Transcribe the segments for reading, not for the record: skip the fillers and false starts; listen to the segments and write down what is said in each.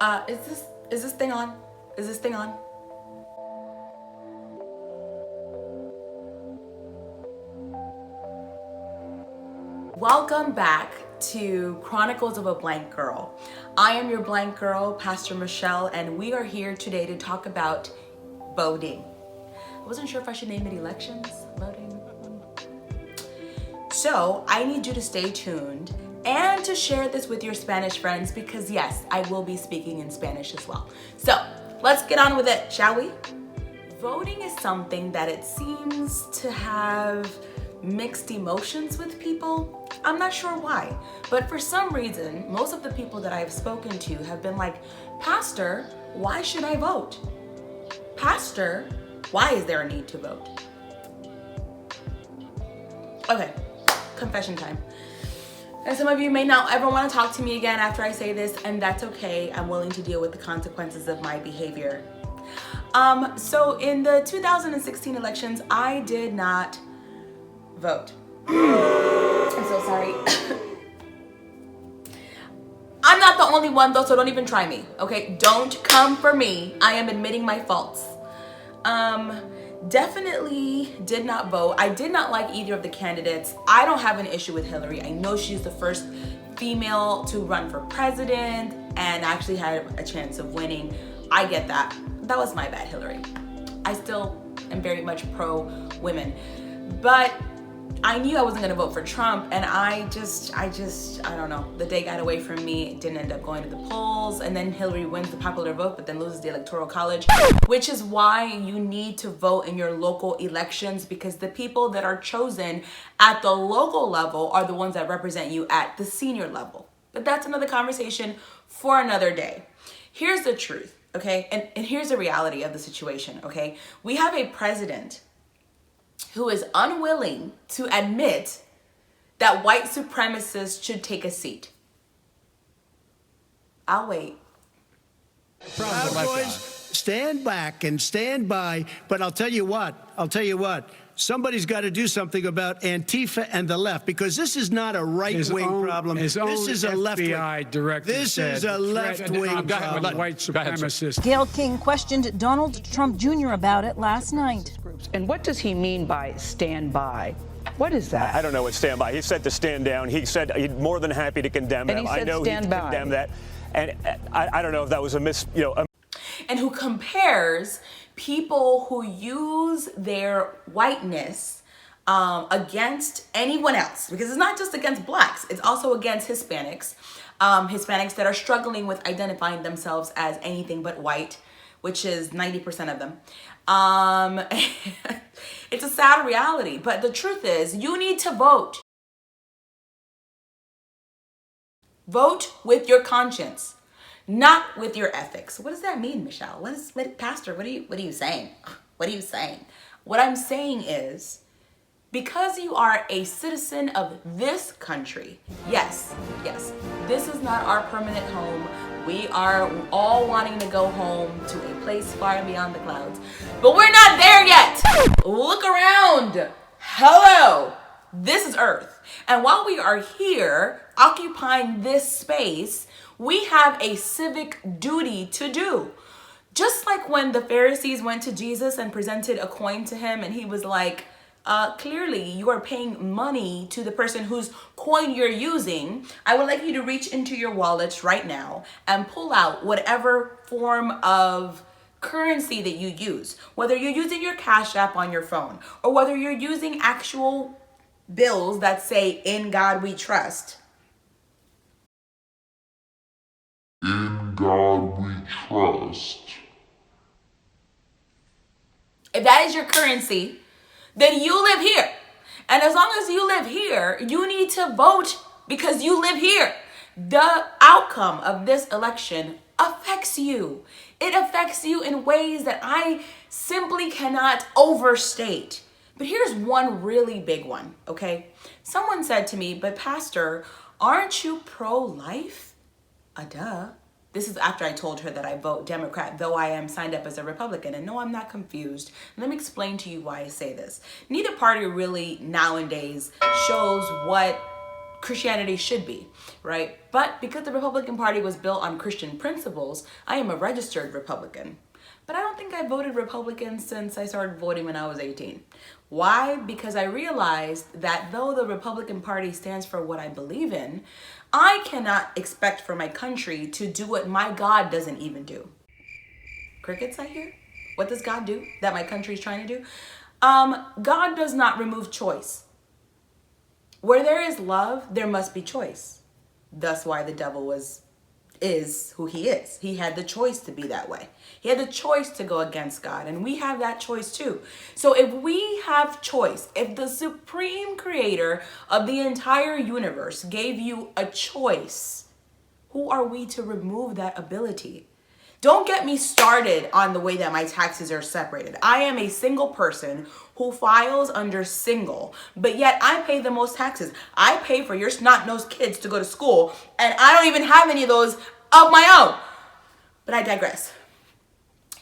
Is this thing on? Is this thing on? Welcome back to Chronicles of a Blank Girl. I am your blank girl, Pastor Michelle, and we are here today to talk about voting. I wasn't sure if I should name it elections, voting. So I need you to stay tuned and to share this with your Spanish friends because yes, I will be speaking in Spanish as well. So let's get on with it, shall we? Voting is something that it seems to have mixed emotions with people. I'm not sure why, but for some reason, most of the people that I've spoken to have been like, Pastor, why should I vote? Pastor, why is there a need to vote? Okay, confession time. And some of you may not ever want to talk to me again after I say this, and that's okay. I'm willing to deal with the consequences of my behavior. So in the 2016 elections, I did not vote. I'm so sorry. I'm not the only one though, so don't even try me, okay? Don't come for me. I am admitting my faults. Definitely did not vote. I did not like either of the candidates. I don't have an issue with Hillary. I know she's the first female to run for president and actually had a chance of winning. I get that. That was my bad, Hillary. I still am very much pro women. But I knew I wasn't gonna vote for Trump, and I don't know. The day got away from me. It didn't end up going to the polls, and then Hillary wins the popular vote, but then loses the electoral college, which is why you need to vote in your local elections, because the people that are chosen at the local level are the ones that represent you at the senior level. But that's another conversation for another day. Here's the truth, okay? And here's the reality of the situation, okay? We have a president who is unwilling to admit that white supremacists should take a seat. I'll wait. Cowboys, stand back and stand by. But I'll tell you what, somebody's got to do something about Antifa and the left, because this is not a right-wing problem. This is a left-wing. This is a left-wing problem. White supremacists. Gayle King questioned Donald Trump Jr. about it last night. And what does he mean by stand by? What is that? I don't know what stand by. He said to stand down. He said he's more than happy to condemn And them. he said I know stand he by. condemned that. And I don't know if that was a And who compares people who use their whiteness against anyone else, because it's not just against blacks, it's also against Hispanics, Hispanics that are struggling with identifying themselves as anything but white, which is 90% of them. It's a sad reality, but the truth is you need to vote. Vote with your conscience, not with your ethics. What does that mean, Michelle? Pastor, what are you saying? What are you saying? What I'm saying is, because you are a citizen of this country, yes, this is not our permanent home. We are all wanting to go home to a place far beyond the clouds, but we're not there yet. Look around. Hello. This is Earth. And while we are here occupying this space, we have a civic duty to do. Just like when the Pharisees went to Jesus and presented a coin to him, and he was like, clearly you are paying money to the person whose coin you're using. I would like you to reach into your wallets right now and pull out whatever form of currency that you use, whether you're using your Cash App on your phone or whether you're using actual bills that say "In God We Trust." In God we trust. If that is your currency, then you live here. And as long as you live here, you need to vote because you live here. The outcome of this election affects you. It affects you in ways that I simply cannot overstate. But here's one really big one, okay? Someone said to me, but Pastor, aren't you pro-life? Duh. This is after I told her that I vote Democrat, though I am signed up as a Republican. And no, I'm not confused. Let me explain to you why I say this. Neither party really nowadays shows what Christianity should be, right? But because the Republican Party was built on Christian principles, I am a registered Republican. But I don't think I voted Republican since I started voting when I was 18. Why? Because I realized that though the Republican Party stands for what I believe in, I cannot expect for my country to do what my God doesn't even do. Crickets, I hear? What does God do that my country is trying to do? God does not remove choice. Where there is love, there must be choice. That's why the devil is who he is. He had the choice to be that way. He had the choice to go against God, and we have that choice too. So if we have choice, if the supreme creator of the entire universe gave you a choice, who are we to remove that ability? Don't get me started on the way that my taxes are separated. I am a single person who files under single, but yet I pay the most taxes. I pay for your snot-nosed kids to go to school, and I don't even have any of those of my own. But I digress.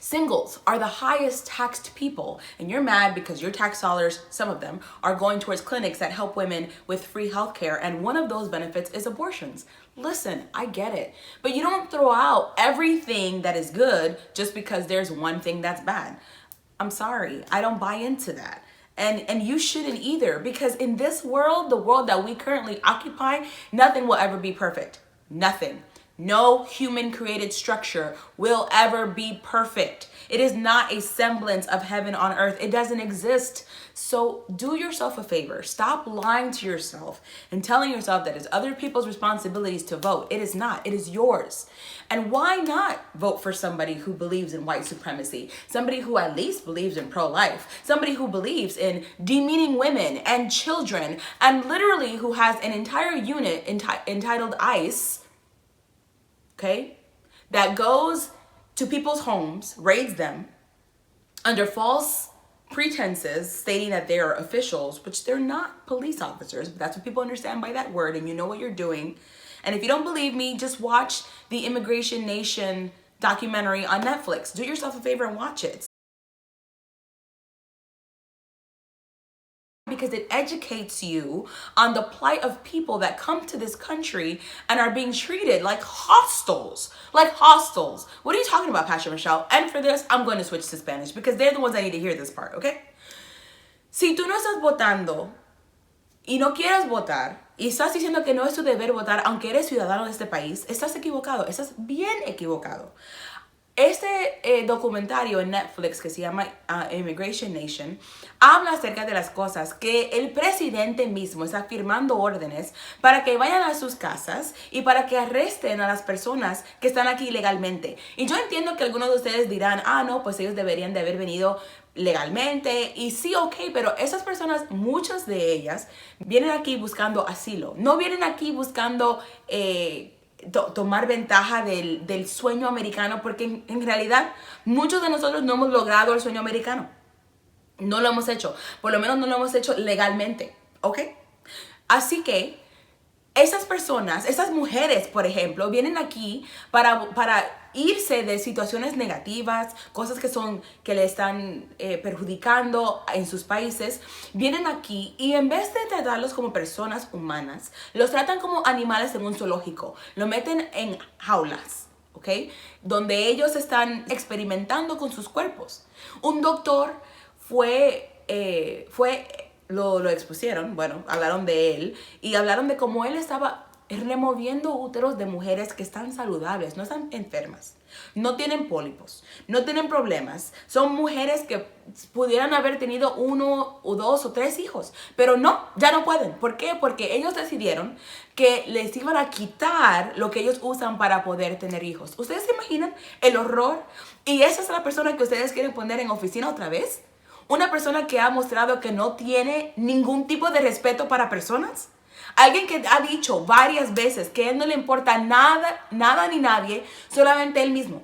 Singles are the highest taxed people, and you're mad because your tax dollars, some of them, are going towards clinics that help women with free healthcare, and one of those benefits is abortions. Listen, I get it, but you don't throw out everything that is good just because there's one thing that's bad. I'm sorry, I don't buy into that. And you shouldn't either, because in this world, the world that we currently occupy, nothing will ever be perfect. Nothing. No human created structure will ever be perfect. It is not a semblance of heaven on earth. It doesn't exist. So do yourself a favor. Stop lying to yourself and telling yourself that it's other people's responsibilities to vote. It is not. It is yours. And why not vote for somebody who believes in white supremacy? Somebody who at least believes in pro-life. Somebody who believes in demeaning women and children, and literally who has an entire unit entitled ICE, okay, that goes to people's homes, raids them under false pretenses, stating that they are officials, which they're not police officers, but that's what people understand by that word, and you know what you're doing. And if you don't believe me, just watch the Immigration Nation documentary on Netflix. Do yourself a favor and watch it. Because it educates you on the plight of people that come to this country and are being treated like hostiles. Like hostiles. What are you talking about, Pastor Michelle? And for this, I'm going to switch to Spanish because they're the ones that need to hear this part, okay? Si tú no estás votando y no quieres votar y estás diciendo que no es tu deber votar aunque eres ciudadano de este país, estás equivocado. Estás bien equivocado. Este documentario en Netflix que se llama Immigration Nation habla acerca de las cosas que el presidente mismo está firmando órdenes para que vayan a sus casas y para que arresten a las personas que están aquí ilegalmente. Y yo entiendo que algunos de ustedes dirán, no, pues ellos deberían de haber venido legalmente, y sí, ok, pero esas personas, muchas de ellas, vienen aquí buscando asilo. No vienen aquí buscando tomar ventaja del sueño americano, porque en realidad muchos de nosotros no hemos logrado el sueño americano. No lo hemos hecho. Por lo menos no lo hemos hecho legalmente. ¿Ok? Así que esas personas, esas mujeres, por ejemplo, vienen aquí para irse de situaciones negativas, cosas que le están perjudicando en sus países. Vienen aquí y en vez de tratarlos como personas humanas, los tratan como animales en un zoológico. Lo meten en jaulas, ¿ok? Donde ellos están experimentando con sus cuerpos. Un doctor lo expusieron, bueno, hablaron de él y hablaron de cómo él estaba removiendo úteros de mujeres que están saludables, no están enfermas, no tienen pólipos, no tienen problemas. Son mujeres que pudieran haber tenido 1 o 2 o 3 hijos, pero no, ya no pueden. ¿Por qué? Porque ellos decidieron que les iban a quitar lo que ellos usan para poder tener hijos. ¿Ustedes se imaginan el horror? Y esa es la persona que ustedes quieren poner en oficina otra vez. Una persona que ha mostrado que no tiene ningún tipo de respeto para personas. Alguien que ha dicho varias veces que a él no le importa nada ni nadie, solamente él mismo.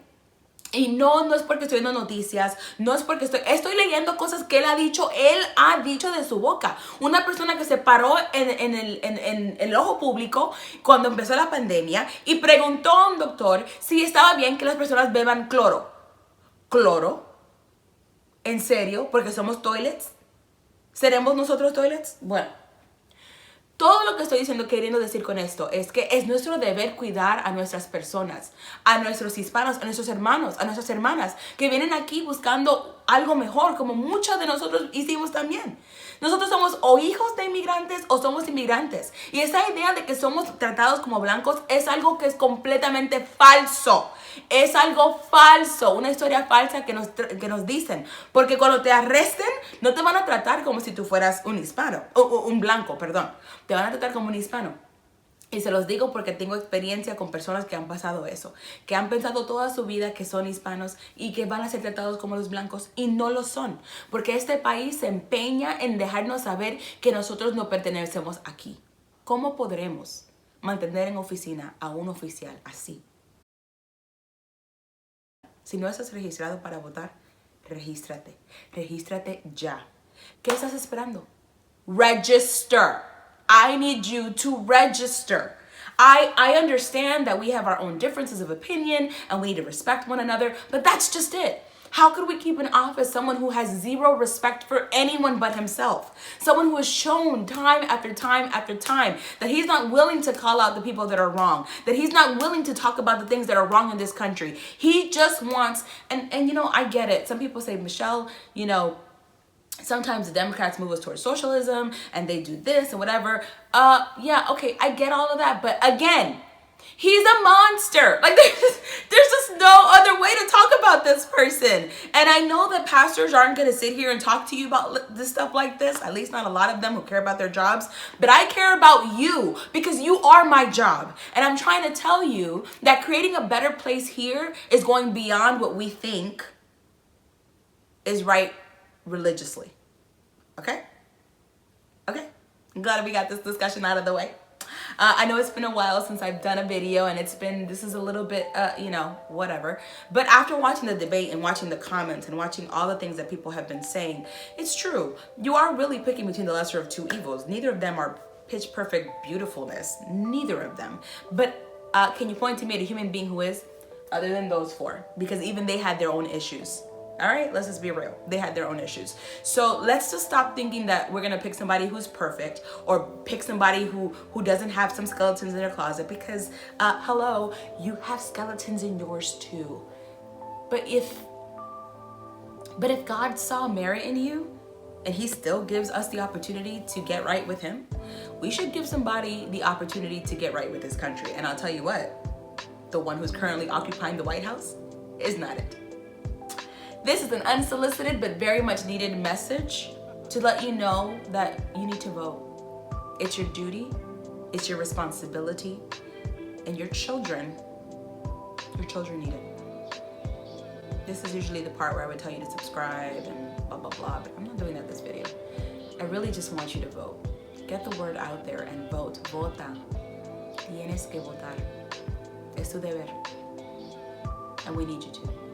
Y no es porque estoy viendo noticias, no es porque estoy leyendo cosas que él ha dicho de su boca. Una persona que se paró en el ojo público cuando empezó la pandemia y preguntó a un doctor si estaba bien que las personas beban cloro. ¿Cloro? ¿En serio? ¿Porque somos toilets? ¿Seremos nosotros toilets? Bueno, Todo lo que estoy queriendo decir con esto es que es nuestro deber cuidar a nuestras personas, a nuestros hispanos, a nuestros hermanos, a nuestras hermanas, que vienen aquí buscando algo mejor, como muchos de nosotros hicimos también. Nosotros somos o hijos de inmigrantes o somos inmigrantes. Y esa idea de que somos tratados como blancos es algo que es completamente falso. Es algo falso, una historia falsa que nos dicen. Porque cuando te arresten, no te van a tratar como si tú fueras un hispano, o un blanco, perdón. Te van a tratar como un hispano. Y se los digo porque tengo experiencia con personas que han pasado eso, que han pensado toda su vida que son hispanos y que van a ser tratados como los blancos y no lo son. Porque este país se empeña en dejarnos saber que nosotros no pertenecemos aquí. ¿Cómo podremos mantener en oficina a un oficial así? Si no estás registrado para votar, regístrate. Regístrate ya. ¿Qué estás esperando? Register. I need you to register. I understand that we have our own differences of opinion and we need to respect one another, but that's just it. How could we keep in office someone who has zero respect for anyone but himself? Someone who has shown time after time after time that he's not willing to call out the people that are wrong, that he's not willing to talk about the things that are wrong in this country. He just wants, and you know, I get it. Some people say, Michelle, you know, sometimes the Democrats move us towards socialism and they do this and whatever. Yeah, okay, I get all of that. But again, he's a monster. Like there's just no other way to talk about this person. And I know that pastors aren't going to sit here and talk to you about this stuff like this. At least not a lot of them who care about their jobs. But I care about you because you are my job. And I'm trying to tell you that creating a better place here is going beyond what we think is right religiously. Okay? Okay. I'm glad we got this discussion out of the way. I know it's been a while since I've done a video and this is a little bit, you know, whatever. But after watching the debate and watching the comments and watching all the things that people have been saying, it's true. You are really picking between the lesser of two evils. Neither of them are pitch perfect beautifulness. Neither of them. But can you point to me a human being who is? Other than those four. Because even they had their own issues. All right, let's just be real. They had their own issues. So let's just stop thinking that we're gonna pick somebody who's perfect or pick somebody who doesn't have some skeletons in their closet because, hello, you have skeletons in yours too. But if God saw merit in you and he still gives us the opportunity to get right with him, we should give somebody the opportunity to get right with this country. And I'll tell you what, the one who's currently occupying the White House is not it. This is an unsolicited but very much needed message to let you know that you need to vote. It's your duty, it's your responsibility, and your children need it. This is usually the part where I would tell you to subscribe and blah, blah, blah, but I'm not doing that this video. I really just want you to vote. Get the word out there and vote. Vota. Tienes que votar. Es tu deber. And we need you to.